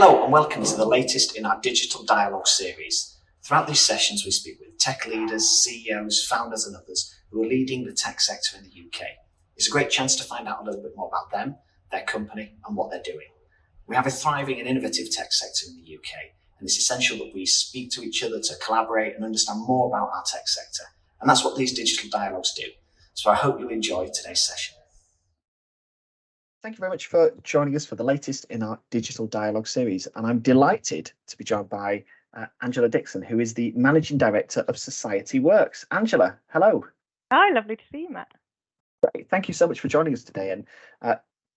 Hello and welcome to the latest in our digital dialogue series. Throughout these sessions we speak with tech leaders, CEOs, founders and others who are leading the tech sector in the UK. It's a great chance to find out a little bit more about them, their company and what they're doing. We have a thriving and innovative tech sector in the UK, and it's essential that we speak to each other to collaborate and understand more about our tech sector. And that's what these digital dialogues do. So I hope you enjoy today's session. Thank you very much for joining us for the latest in our digital dialogue series. And I'm delighted to be joined by Angela Dixon, who is the Managing Director of 𝗏𝗏𝗏𝗏. Angela, hello. Hi, lovely to see you, Matt. Great. Thank you so much for joining us today. And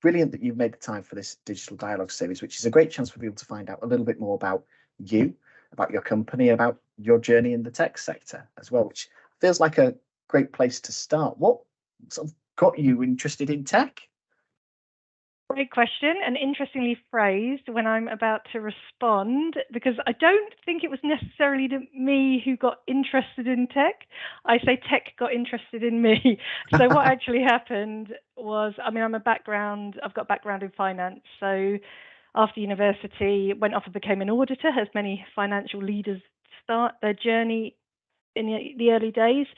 brilliant that you've made the time for this digital dialogue series, which is a great chance for people to find out a little bit more about you, about your company, about your journey in the tech sector as well, which feels like a great place to start. What sort of got you interested in tech? Great question, and interestingly phrased when I'm about to respond, because I don't think it was necessarily me who got interested in tech. I say tech got interested in me. So what actually happened was, I've got a background in finance. So after university, went off and became an auditor, as many financial leaders start their journey in the early days,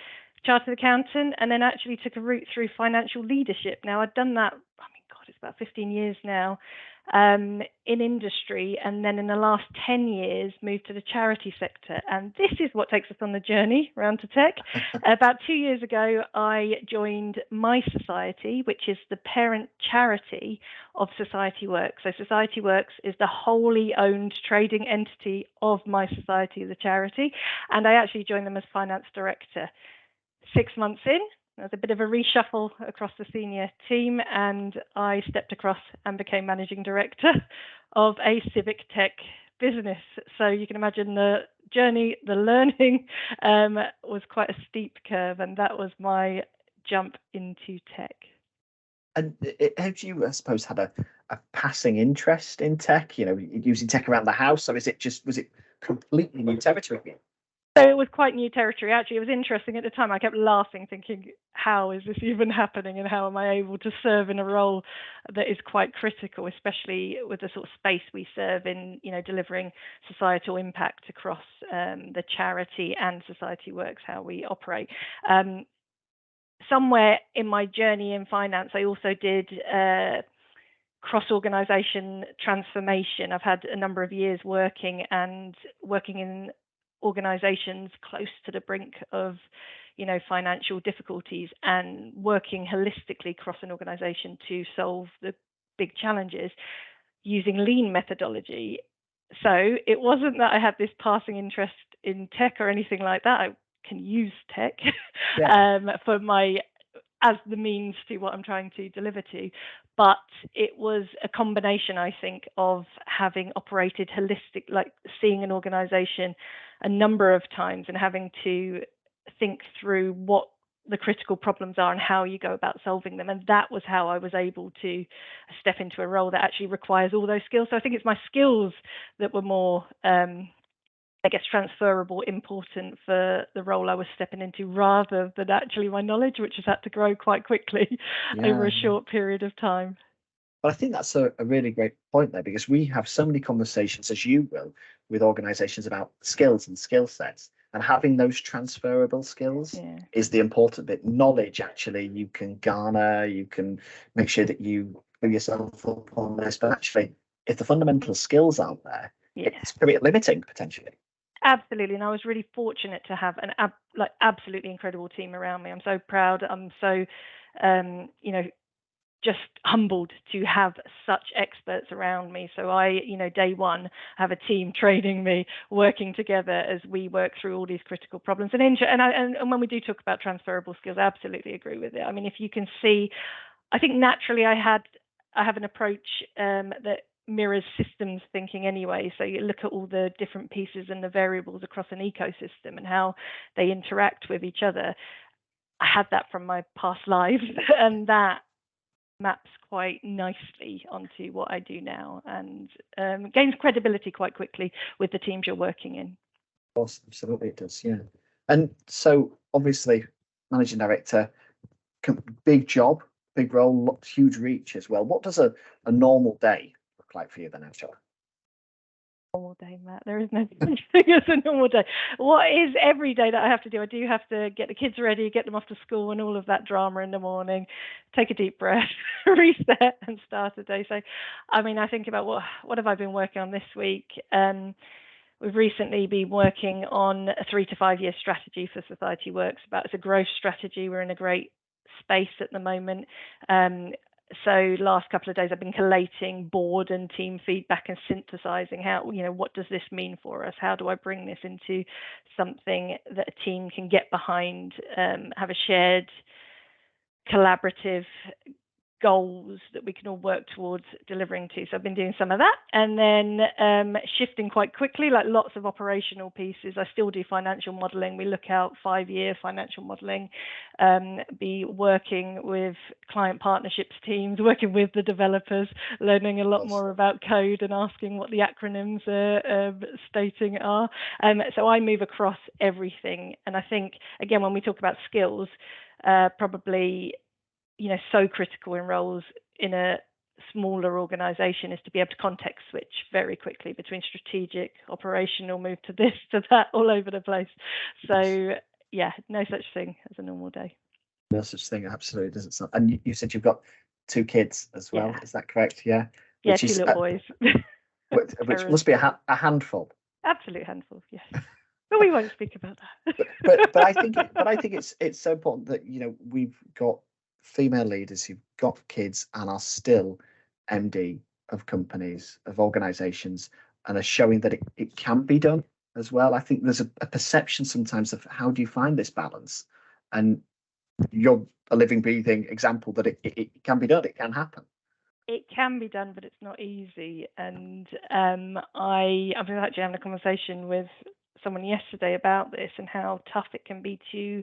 chartered accountant, and then actually took a route through financial leadership. Now I'd done that, it's about 15 years now in industry, and then in the last 10 years moved to the charity sector. And this is what takes us on the journey around to tech. About 2 years ago, I joined 𝗏𝗏𝗏𝗏𝗏, which is the parent charity of 𝗏𝗏𝗏𝗏𝗏. So 𝗏𝗏𝗏𝗏𝗏 is the wholly owned trading entity of 𝗏𝗏𝗏𝗏𝗏𝗏, the charity. And I actually joined them as finance director. 6 months in, there was a bit of a reshuffle across the senior team, and I stepped across and became managing director of a civic tech business. So you can imagine the journey, the learning was quite a steep curve, and that was my jump into tech. And have you, I suppose, had a passing interest in tech, using tech around the house? Or was it completely new territory? So it was quite new territory. Actually, it was interesting at the time. I kept laughing, thinking, how is this even happening, and how am I able to serve in a role that is quite critical, especially with the sort of space we serve in, delivering societal impact across the charity and 𝗏𝗏𝗏𝗏𝗏𝗏, how we operate. Somewhere in my journey in finance, I also did cross-organisation transformation. I've had a number of years working in organizations close to the brink of financial difficulties, and working holistically across an organization to solve the big challenges using lean methodology. So it wasn't that I had this passing interest in tech or anything like that. I can use tech as the means to what I'm trying to deliver to. But it was a combination, I think, of having operated holistic, like seeing an organization a number of times and having to think through what the critical problems are and how you go about solving them. And that was how I was able to step into a role that actually requires all those skills. So I think it's my skills that were more transferable, important for the role I was stepping into, rather than actually my knowledge, which has had to grow quite quickly over a short period of time. But I think that's a really great point there, because we have so many conversations, as you will, with organizations about skills and skill sets, and having those transferable skills is the important bit. Knowledge, actually, you can garner, you can make sure that you put yourself up on this, but actually, if the fundamental skills aren't there, it's pretty limiting potentially. Absolutely, and I was really fortunate to have an absolutely incredible team around me. I'm so proud. I'm so, just humbled to have such experts around me. So I, day one, have a team training me, working together as we work through all these critical problems. And when we do talk about transferable skills, I absolutely agree with it. I mean, if you can see, I think naturally I have an approach that mirrors systems thinking anyway. So you look at all the different pieces and the variables across an ecosystem and how they interact with each other. I had that from my past lives, and that maps quite nicely onto what I do now, and gains credibility quite quickly with the teams you're working in. Of course, absolutely it does, yeah. And so obviously managing director, big job, big role, huge reach as well. What does a normal day look like for you then, Angela? Normal day, Matt. There is no such thing as a normal day. What is every day that I have to do? I do have to get the kids ready, get them off to school, and all of that drama in the morning. Take a deep breath, reset, and start a day. So, I mean, I think about what have I been working on this week. We've recently been working on a 3 to 5 year strategy for Society Works. It's a growth strategy. We're in a great space at the moment. So last couple of days I've been collating board and team feedback and synthesizing how, what does this mean for us? How do I bring this into something that a team can get behind, have a shared collaborative goals that we can all work towards delivering to. So I've been doing some of that, and then shifting quite quickly, like lots of operational pieces. I still do financial modeling. We look out 5-year financial modeling, be working with client partnerships teams, working with the developers, learning a lot more about code and asking what the acronyms are stating are. So I move across everything. And I think, again, when we talk about skills, probably so critical in roles in a smaller organization is to be able to context switch very quickly between strategic, operational, move to this, to that, all over the place. So yeah, no such thing as a normal day. No such thing, absolutely doesn't sound. And you said you've got 2 kids as well, is that correct? Yeah. Yeah, 2 little boys. which must be a handful. Absolute handful, yes. But we won't speak about that. but I think it's so important that we've got female leaders who've got kids and are still MD of companies, of organizations, and are showing that it can be done as well. I think there's a perception sometimes of how do you find this balance, and you're a living, breathing example that it can be done, it can happen. It can be done, but it's not easy. And I was actually having a conversation with someone yesterday about this and how tough it can be to,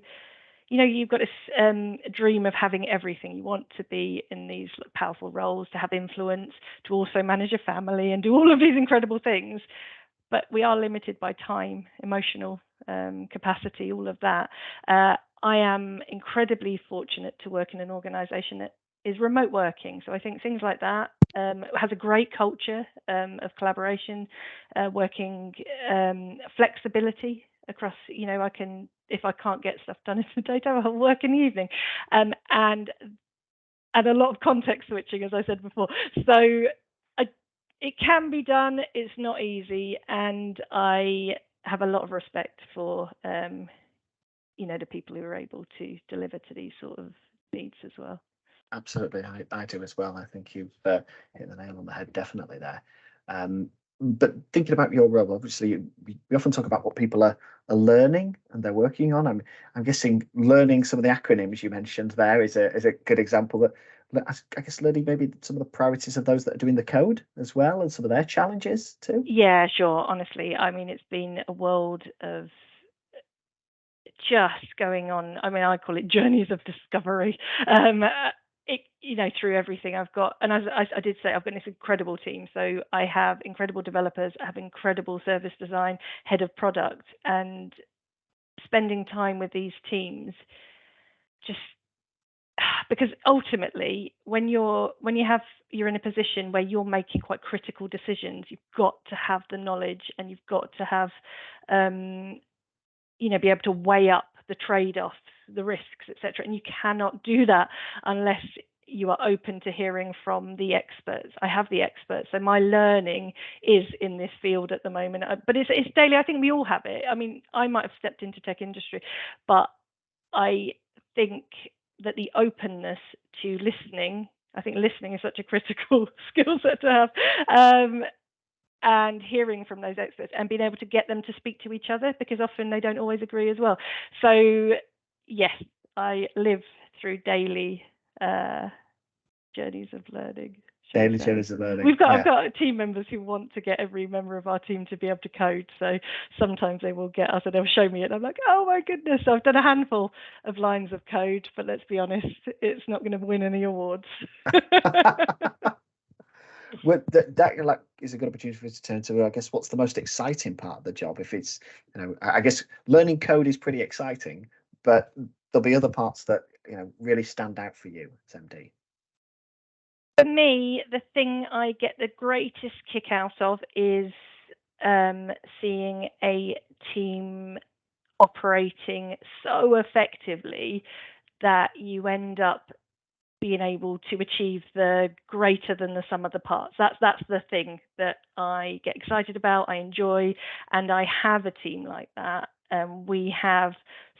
you've got this dream of having everything. You want to be in these powerful roles, to have influence, to also manage a family and do all of these incredible things. But we are limited by time, emotional capacity, all of that. I am incredibly fortunate to work in an organization that is remote working. So I think things like that has a great culture of collaboration, working flexibility across, I can, if I can't get stuff done in the daytime, I'll work in the evening, and a lot of context switching, as I said before. So it can be done. It's not easy, and I have a lot of respect for the people who are able to deliver to these sort of needs as well. Absolutely, I do as well. I think you've hit the nail on the head, definitely there. But thinking about your role, obviously, we often talk about what people are learning and they're working on. I'm guessing learning some of the acronyms you mentioned there is a good example. That I guess learning maybe some of the priorities of those that are doing the code as well, and some of their challenges too. Yeah, sure. Honestly, I mean, it's been a world of just going on. I mean, I call it journeys of discovery. Through everything I've got, and as I did say, I've got this incredible team. So I have incredible developers, I have incredible service design, head of product, and spending time with these teams, just because ultimately, when you're in a position where you're making quite critical decisions, you've got to have the knowledge, and you've got to have, be able to weigh up the trade-offs, the risks, etc. And you cannot do that unless you are open to hearing from the experts. I have the experts, so my learning is in this field at the moment. But it's daily. I think we all have it. I mean, I might have stepped into tech industry, but I think that the openness to listening, I think listening is such a critical skill set to have. And hearing from those experts and being able to get them to speak to each other, because often they don't always agree as well. So yes, I live through daily journeys of learning. Daily journeys of learning. I've got team members who want to get every member of our team to be able to code. So sometimes they will get us and they'll show me it. And I'm like, oh my goodness, I've done a handful of lines of code, but let's be honest, it's not going to win any awards. Well, that is a good opportunity for us to turn to, I guess, what's the most exciting part of the job? If it's, I guess learning code is pretty exciting, but there'll be other parts that, really stand out for you as MD. For me, the thing I get the greatest kick out of is seeing a team operating so effectively that you end up being able to achieve the greater than the sum of the parts. That's the thing that I get excited about, I enjoy, and I have a team like that. We have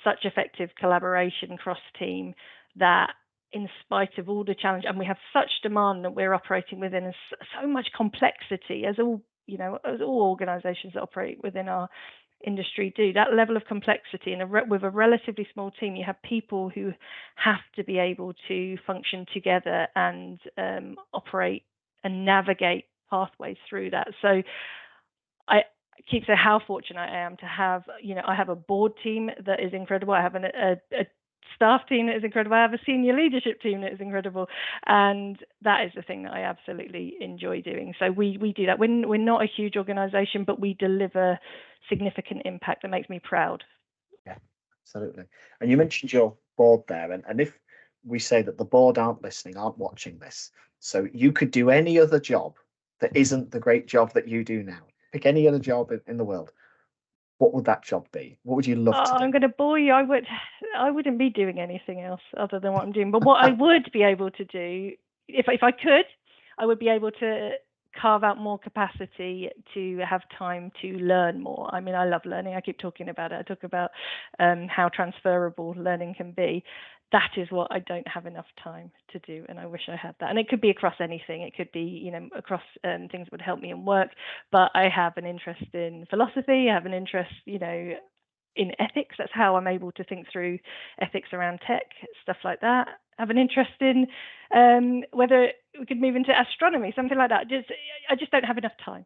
such effective collaboration cross-team that in spite of all the challenge, and we have such demand that we're operating within, and so much complexity, as all organizations that operate within our industry do. That level of complexity, and with a relatively small team, you have people who have to be able to function together and operate and navigate pathways through that. So I keep saying how fortunate I am to have, I have a board team that is incredible. I have a staff team that is incredible. I have a senior leadership team that is incredible, and that is the thing that I absolutely enjoy doing. So we do that. We're not a huge organization, but we deliver significant impact that makes me proud. Yeah, absolutely. And you mentioned your board there, and if we say that the board aren't listening, aren't watching this, so you could do any other job that isn't the great job that you do now. Pick any other job in the world. What would that job be? What would you love to do? I'm going to bore you. I wouldn't be doing anything else other than what I'm doing. But what I would be able to do, if I could, I would be able to carve out more capacity to have time to learn more. I mean, I love learning. I keep talking about it. I talk about how transferable learning can be. That is what I don't have enough time to do, and I wish I had that. And it could be across anything. It could be, across things that would help me in work. But I have an interest in philosophy. I have an interest, in ethics. That's how I'm able to think through ethics around tech, stuff like that. I have an interest in whether we could move into astronomy, something like that. I just don't have enough time.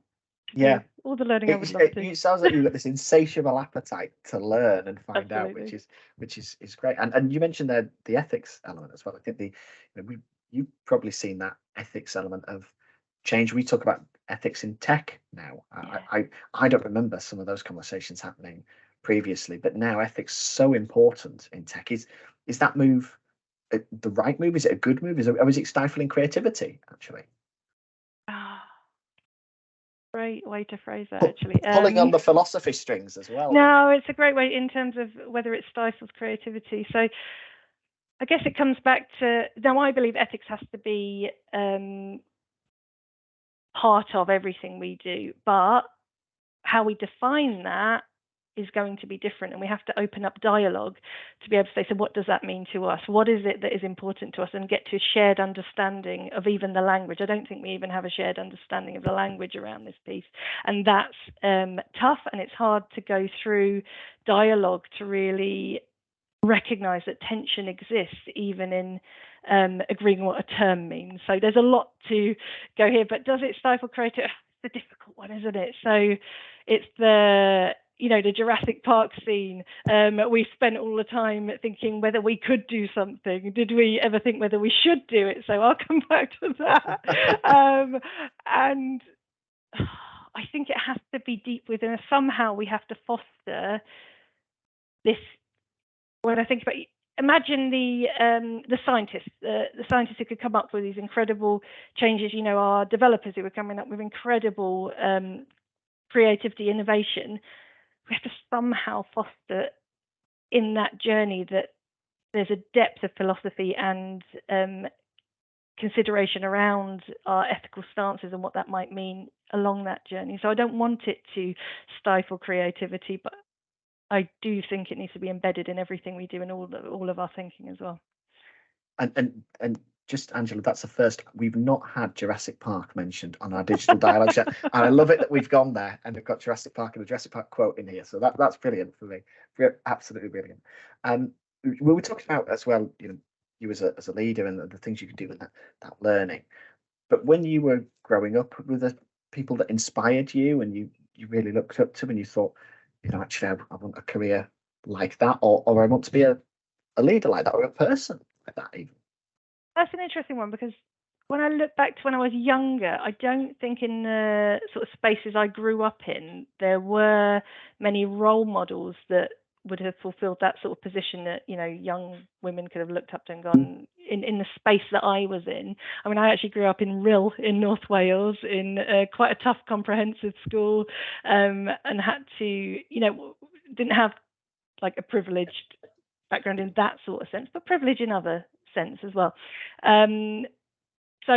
Yeah, all the learning I would love to. It sounds like you've got this insatiable appetite to learn and find Absolutely. out, which is great. And you mentioned the ethics element as well. I think you've probably seen that ethics element of change. We talk about ethics in tech now. Yeah. I don't remember some of those conversations happening previously, but now ethics so important in tech. Is that move the right move? Is it a good move? Is it stifling creativity actually? Great way to phrase that, actually. Pulling on the philosophy strings as well. No, it's a great way in terms of whether it stifles creativity. So I guess it comes back to, now I believe ethics has to be part of everything we do, but how we define that is going to be different, and we have to open up dialogue to be able to say, so what does that mean to us? What is it that is important to us? And get to a shared understanding of even the language. I don't think we even have a shared understanding of the language around this piece, and that's tough, and it's hard to go through dialogue to really recognize that tension exists even in agreeing what a term means. So there's a lot to go here, but does it stifle creativity? It's a difficult one, isn't it? So it's the Jurassic Park scene. We spent all the time thinking whether we could do something. Did we ever think whether we should do it? So I'll come back to that. And I think it has to be deep within us. Somehow we have to foster this. When I think about it, imagine the scientists who could come up with these incredible changes. Our developers who are coming up with incredible creativity, innovation. We have to somehow foster in that journey that there's a depth of philosophy and consideration around our ethical stances and what that might mean along that journey. So I don't want it to stifle creativity, but I do think it needs to be embedded in everything we do and all of our thinking as well. And just, Angela, that's the first. We've not had Jurassic Park mentioned on our digital dialogue chat, and I love it that we've gone there and we've got Jurassic Park and the Jurassic Park quote in here. So that's brilliant for me. Absolutely brilliant. We were talking about as well, you as a leader and the things you could do with that learning. But when you were growing up, were there people that inspired you and you really looked up to, and you thought, actually, I want a career like that, or I want to be a leader like that, or a person like that even? That's an interesting one, because when I look back to when I was younger, I don't think in the sort of spaces I grew up in, there were many role models that would have fulfilled that sort of position that, you know, young women could have looked up to and gone in the space that I was in. I mean, I actually grew up in 𝗲𝗏 in North Wales in quite a tough comprehensive school, and had to, you know, didn't have like a privileged background in that sort of sense, but privilege in other sense as well. So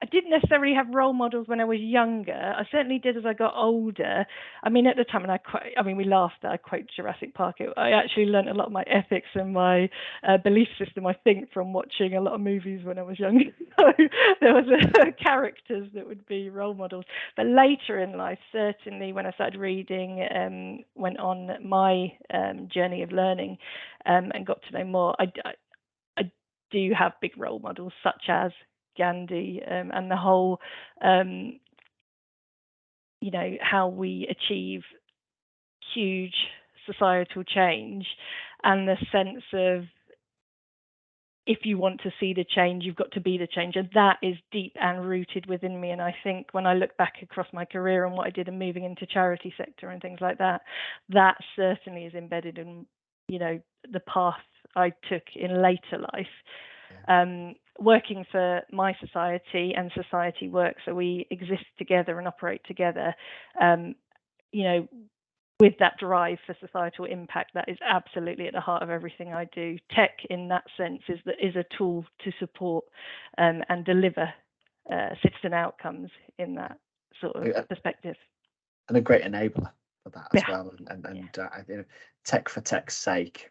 I didn't necessarily have role models when I was younger. I certainly did as I got older. I mean, at the time, and we laughed that I quote Jurassic Park. I actually learned a lot of my ethics and my belief system, I think, from watching a lot of movies when I was younger. So there was characters that would be role models. But later in life, certainly when I started reading, went on my journey of learning and got to know more, I do have big role models such as Gandhi, and the whole, you know, how we achieve huge societal change, and the sense of, if you want to see the change, you've got to be the change. And that is deep and rooted within me. And I think when I look back across my career and what I did in moving into charity sector and things like that, that certainly is embedded in, you know, the path I took in later life. Working for my society and society work, so we exist together and operate together, you know, with that drive for societal impact. That is absolutely at the heart of everything I do. Tech, in that sense, is a tool to support and deliver citizen outcomes in that sort of perspective. And a great enabler for that as well. And you know, tech for tech's sake,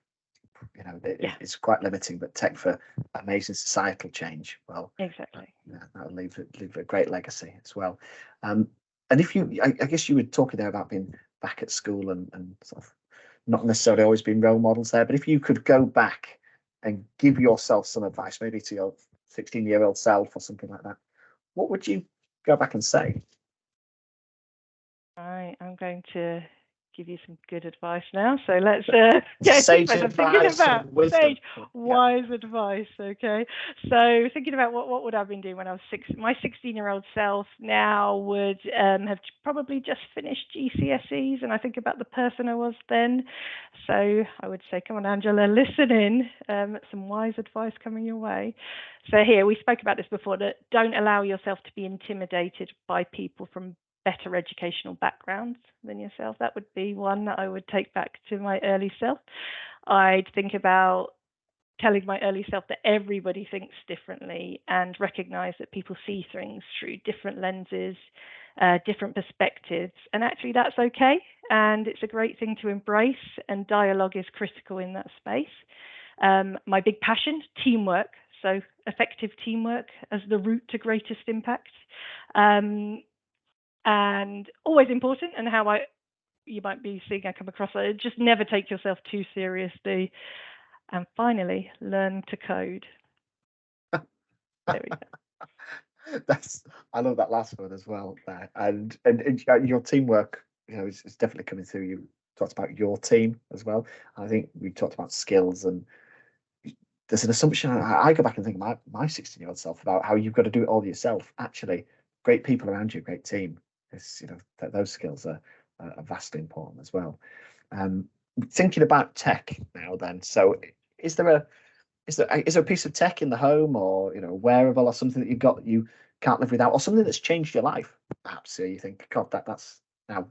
you know, it's quite limiting, but tech for amazing societal change, well, exactly, that'll leave a great legacy as well. And if you, I guess you were talking there about being back at school and sort of not necessarily always being role models there, but if you could go back and give yourself some advice, maybe to your 16-year-old self or something like that, what would you go back and say? All right, I'm going to give you some good advice now. So let's sage advice, wise advice. Okay, so thinking about what would I have been doing when I was my 16-year-old self now would have probably just finished GCSEs, and I think about the person I was then. So I would say, come on, Angela, listen in. Some wise advice coming your way. So here, we spoke about this before, that don't allow yourself to be intimidated by people from better educational backgrounds than yourself. That would be one that I would take back to my early self. I'd think about telling my early self that everybody thinks differently, and recognize that people see things through different lenses, different perspectives, and actually that's okay, and it's a great thing to embrace, and dialogue is critical in that space. My big passion, teamwork, so effective teamwork as the route to greatest impact. And always important, and how you might be seeing I come across it, just never take yourself too seriously. And finally, learn to code. There we go. I love that last one as well. And your teamwork, you know, is definitely coming through. You talked about your team as well. I think we talked about skills, and there's an assumption. I go back and think of my 16-year-old self about how you've got to do it all yourself. Actually, great people around you, great team. It's, you know, those skills are vastly important as well. Thinking about tech now, then. So, is there a piece of tech in the home, or, you know, wearable, or something that you've got that you can't live without, or something that's changed your life? Perhaps so you think, God, that's now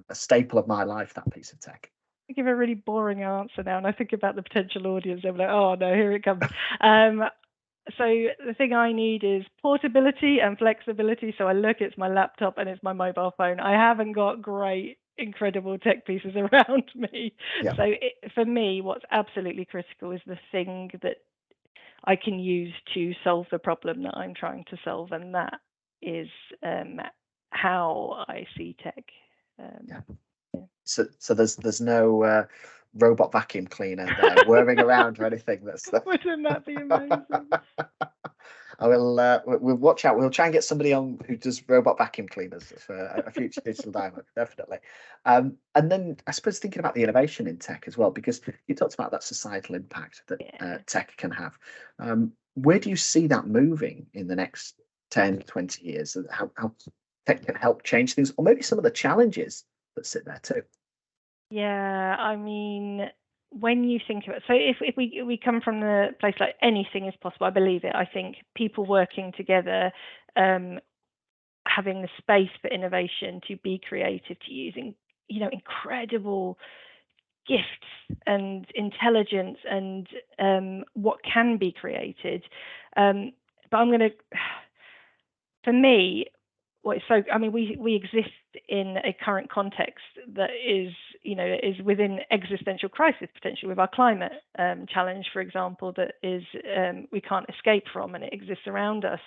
a staple of my life. That piece of tech. I give a really boring answer now, and I think about the potential audience. I'm like, oh no, here it comes. So the thing I need is portability and flexibility. So I look, it's my laptop and it's my mobile phone. I haven't got great, incredible tech pieces around me. Yeah. So for me, what's absolutely critical is the thing that I can use to solve the problem that I'm trying to solve. And that is how I see tech. Yeah. So there's no robot vacuum cleaner there whirring around or anything. Wouldn't that be amazing? I will. We'll watch out. We'll try and get somebody on who does robot vacuum cleaners for a future digital dialogue, definitely. And then I suppose thinking about the innovation in tech as well, because you talked about that societal impact that tech can have. Where do you see that moving in the next 10, 20 years? How tech can help change things, or maybe some of the challenges that sit there too? Yeah, I mean, when you think about, so if we come from the place like anything is possible, I believe it. I think people working together, having the space for innovation, to be creative, to using, incredible gifts and intelligence and what can be created. But I'm going to, for me, we exist in a current context that is within existential crisis, potentially with our climate challenge, for example, that is we can't escape from, and it exists around us.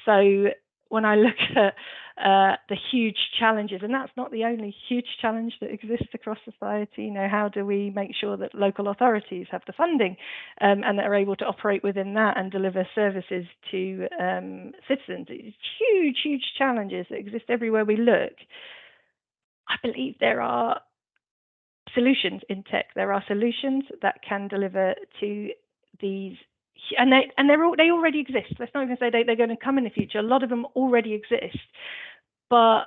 So when I look at the huge challenges, and that's not the only huge challenge that exists across society, how do we make sure that local authorities have the funding and that are able to operate within that and deliver services to citizens? It's huge challenges that exist everywhere we look. I believe there are solutions in tech. There are solutions that can deliver to these, and they already exist. Let's not even say they're going to come in the future. A lot of them already exist, but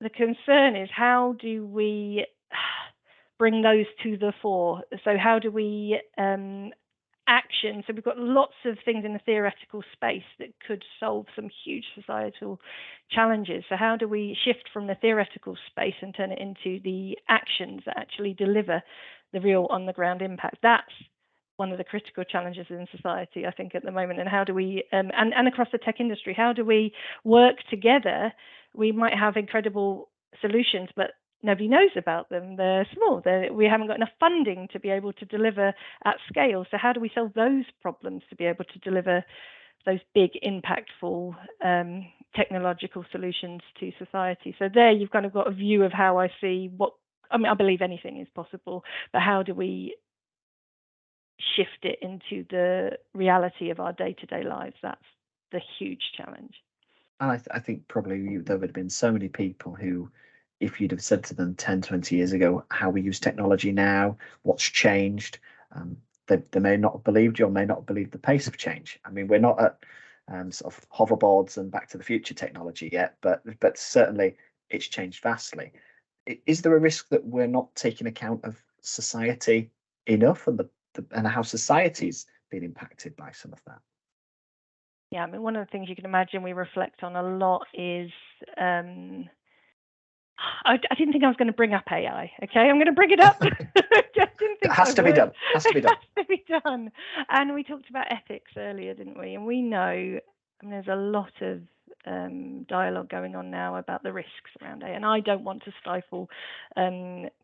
the concern is, how do we bring those to the fore? So how do we action? So we've got lots of things in the theoretical space that could solve some huge societal challenges. So how do we shift from the theoretical space and turn it into the actions that actually deliver the real on the ground impact? That's one of the critical challenges in society, I think, at the moment. And how do we, and across the tech industry, how do we work together? We might have incredible solutions, but nobody knows about them. They're small. We haven't got enough funding to be able to deliver at scale. So how do we solve those problems to be able to deliver those big, impactful technological solutions to society? So there you've kind of got a view of how I see I believe anything is possible, but how do we shift it into the reality of our day-to-day lives? That's the huge challenge. And I think probably there would have been so many people who, if you'd have said to them 10, 20 years ago how we use technology now, what's changed, they may not have believed you, or may not have believed the pace of change. I mean, we're not at sort of hoverboards and Back to the Future technology yet, but certainly it's changed vastly. Is there a risk that we're not taking account of society enough, and how society's been impacted by some of that? Yeah, I mean, one of the things you can imagine we reflect on a lot is, I didn't think I was going to bring up AI. Okay, I'm going to bring it up. It has to be done. Has to be done. Has to be done. And we talked about ethics earlier, didn't we? And we know, there's a lot of dialogue going on now about the risks around AI. And I don't want to stifle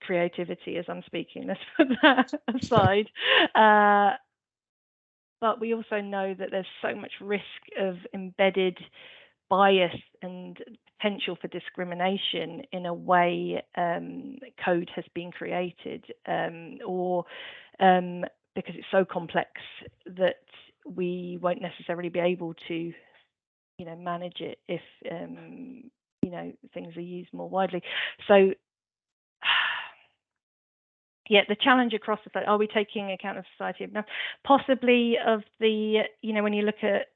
creativity as I'm speaking. Let's put that aside. But we also know that there's so much risk of embedded bias and potential for discrimination in a way code has been created, or because it's so complex that we won't necessarily be able to, manage it if, things are used more widely. So, yeah, the challenge across the, are we taking account of society enough? Possibly of the, when you look at,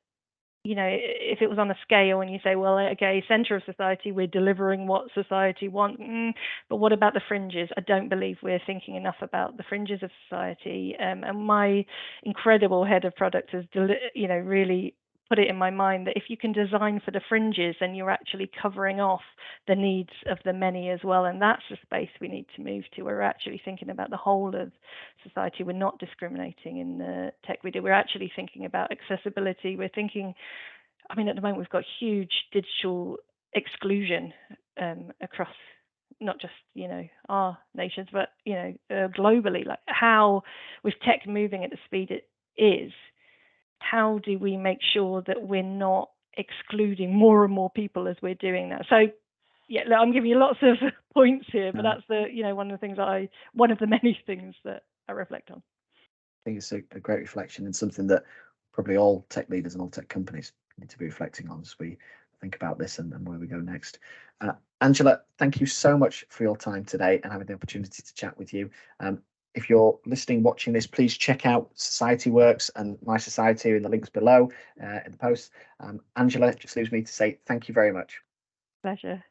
if it was on a scale and you say, well, okay, center of society, we're delivering what society wants, but what about the fringes? I don't believe we're thinking enough about the fringes of society. And my incredible head of product has, really put it in my mind that if you can design for the fringes, then you're actually covering off the needs of the many as well. And that's the space we need to move to. We're actually thinking about the whole of society. We're not discriminating in the tech we do. We're actually thinking about accessibility. We're thinking, at the moment we've got huge digital exclusion across not just, our nations, but, globally. Like, how, with tech moving at the speed it is, how do we make sure that we're not excluding more and more people as we're doing that? So, yeah, I'm giving you lots of points here, but that's the, one of the things one of the many things that I reflect on. I think it's a great reflection, and something that probably all tech leaders and all tech companies need to be reflecting on as we think about this and where we go next. Angela, thank you so much for your time today and having the opportunity to chat with you. If you're listening, watching this, please check out Society Works and My Society in the links below in the post. Angela, it just leaves me to say thank you very much. Pleasure.